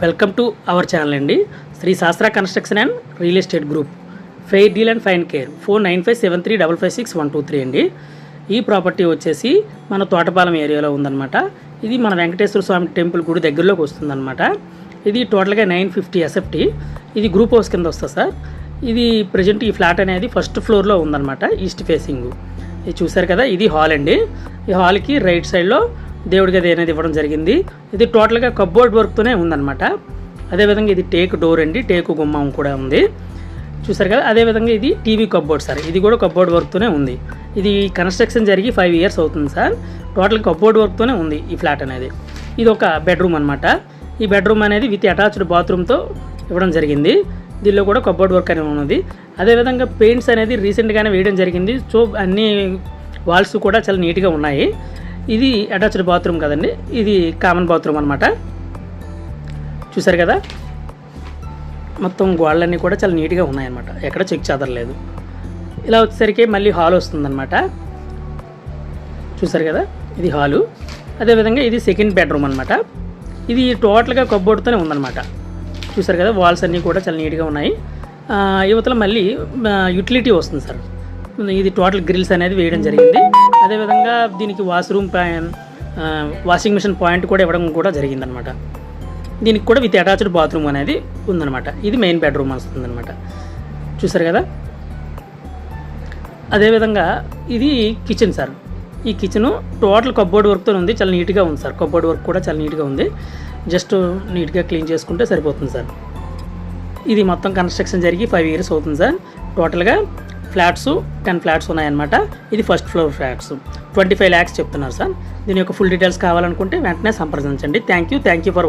Welcome to our channel అండి. శ్రీ శాస్త్ర construction and real estate group, fair deal and fine care, 495735565123 అండి. ఈ property వచ్చేసి మన తోటపాలెం ఏరియాలో ఉందన్నమాట. ఇది మన వెంకటేశ్వర స్వామి టెంపుల్ గుడి దగ్గరలోకి వస్తుందన్నమాట. ఇది టోటల్గా 950 ఎస్ఎఫ్టీ. ఇది గ్రూప్ హౌస్ కింద వస్తుంది సార్. ఇది ప్రజెంట్ ఈ ఫ్లాట్ అనేది ఫస్ట్ ఫ్లోర్లో ఉందన్నమాట, ఈస్ట్ ఫేసింగ్. ఇది చూసారు కదా, ఇది హాల్ అండి. ఈ హాల్కి రైట్ సైడ్లో దేవుడి గది అనేది ఇవ్వడం జరిగింది. ఇది టోటల్గా కబ్బోర్డ్ వర్క్తోనే ఉందన్నమాట. అదేవిధంగా ఇది టేక్ డోర్ అండి, టేకు గుమ్మం కూడా ఉంది, చూసారు కదా. అదేవిధంగా ఇది టీవీ కబ్బోర్డ్ సార్, ఇది కూడా కబ్బోర్డ్ వర్క్తోనే ఉంది. ఇది కన్స్ట్రక్షన్ జరిగి 5 ఇయర్స్ అవుతుంది సార్. టోటల్ కబ్బోర్డ్ వర్క్తోనే ఉంది ఈ ఫ్లాట్ అనేది. ఇది ఒక బెడ్రూమ్ అనమాట. ఈ బెడ్రూమ్ అనేది విత్ అటాచ్డ్ బాత్రూమ్తో ఇవ్వడం జరిగింది. దీనిలో కూడా కబ్బోర్డ్ వర్క్ అనేది ఉన్నది. అదేవిధంగా పెయింట్స్ అనేది రీసెంట్గానే వేయడం జరిగింది. సో అన్ని వాల్స్ కూడా చాలా నీట్గా ఉన్నాయి. ఇది అటాచ్డ్ బాత్రూమ్ కదండి, ఇది కామన్ బాత్రూమ్ అనమాట. చూసారు కదా, మొత్తం గోడలన్నీ కూడా చాలా నీట్గా ఉన్నాయన్నమాట, ఎక్కడ చెక్ చెదరలేదు. ఇలా వచ్చేసరికి మళ్ళీ హాల్ వస్తుందన్నమాట. చూసారు కదా, ఇది హాలు. అదేవిధంగా ఇది సెకండ్ బెడ్రూమ్ అనమాట. ఇది టోటల్గా కబ్బోర్డ్తోనే ఉందన్నమాట. చూసారు కదా, వాల్స్ అన్నీ కూడా చాలా నీట్గా ఉన్నాయి. యువతల మళ్ళీ యూటిలిటీ వస్తుంది సార్. ఇది టోటల్ గ్రిల్స్ అనేది వేయడం జరిగింది. అదేవిధంగా దీనికి వాషింగ్ మిషన్ పాయింట్ కూడా ఇవ్వడం కూడా జరిగిందనమాట. దీనికి కూడా విత్ అటాచ్డ్ బాత్రూమ్ అనేది ఉందన్నమాట. ఇది మెయిన్ బెడ్రూమ్ వస్తుందన్నమాట. చూసారు కదా. అదేవిధంగా ఇది కిచెన్ సార్. ఈ కిచెను టోటల్ కబ్బోర్డ్ వర్క్తో ఉంది, చాలా నీట్గా ఉంది సార్. కబ్బోర్డ్ వర్క్ కూడా చాలా నీట్గా ఉంది. జస్ట్ నీట్గా క్లీన్ చేసుకుంటే సరిపోతుంది సార్. ఇది మొత్తం కన్స్ట్రక్షన్ జరిగి 5 ఇయర్స్ అవుతుంది సార్. టోటల్గా ఫ్లాట్స్ 10 ఫ్లాట్స్ ఉన్నాయన్నమాట. ఇది ఫస్ట్ ఫ్లోర్ ఫ్లాట్స్ 25 lakhs చెప్తున్నారు సార్. దీని యొక్క ఫుల్ డీటెయిల్స్ కావాలనుకుంటే వెంటనే సంప్రదించండి. Thank you for watching.